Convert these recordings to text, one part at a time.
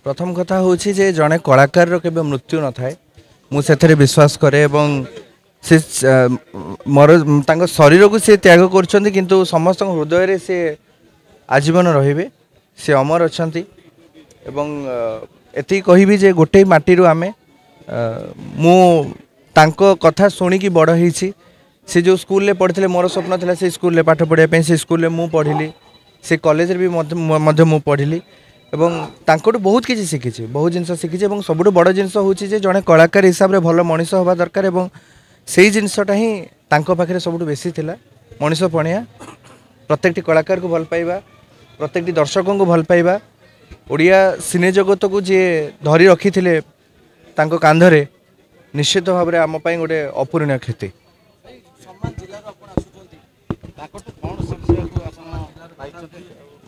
प्रथम कथा हूँ जे जड़े कलाकार के मृत्यु न थाए मुझे विश्वास करे एवं से मोर शरीर को सी त्याग कर किंतु समस्त हृदय से आजीवन रे से अमर अच्छा एवं एति कहबी जे गोटे माटी आम मु कथा शुणिकी बड़ होती से जो स्कूल पढ़ते मोर स्वप्न था से स्कूल पाठ पढ़ाई से स्कूल मु पढ़ी से कॉलेज भी मु पढ़ी एवं तांकोटू बहुत किसी शिखी बहुत जिन शिखी सब बड़ जिनस हूँ जड़े कलाकार हिसाब से भल मनीष हवा दरकार से जिनसटा ही पाखे सब बेसी थिला मनीष पणिया प्रत्येक कलाकार को भल पाइबा प्रत्येक दर्शकों को भल पाइबा ओडिया सिने जगत को जी धरी रखी थे कांधरे निश्चित भाव में आम गोटे अपूरणीय क्षति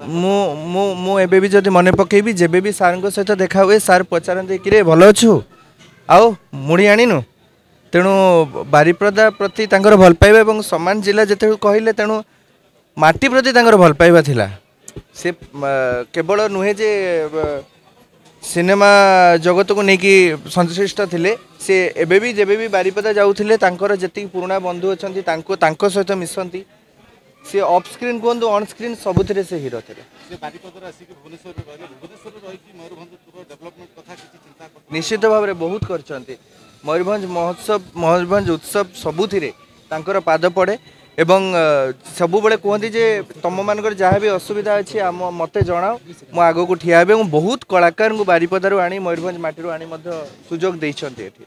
मु एबे भी जदि मन पकेबी जेबे भी सार सहित देखा हुए सार पचारते कि भल अच्छु आओ मुड़ी आणीनु तेणु बारिपदा प्रति भल पाइबा और सम्मान जिला जिते कहले तेणु माटी प्रति भल पाइबा थिला से केवल नुहे जे सिनेमा जगत को लेकिन संश्लिष्ट थिले से एबे भी जेबे भी बारिपदा जाउथिले तांकर जति पुराना बंधु अछंती तांको सहित मिसंती से ऑफ स्क्रीन कहतु ऑन स्क्रीन सबुथिरे से हीरो थे निश्चित भाव में बहुत करछंती मयूरभंज महोत्सव मयूरभंज उत्सव सबुथिरे तांकर पाद पड़े एवं सबु बड़े कहती जे तुम मान जहाँ भी असुविधा अच्छी मत जनाओ मु आग को ठिया बहुत कलाकार को बारिपदारू आनी मयूरभंज माटी आनी सुजोग देइछंती एठी।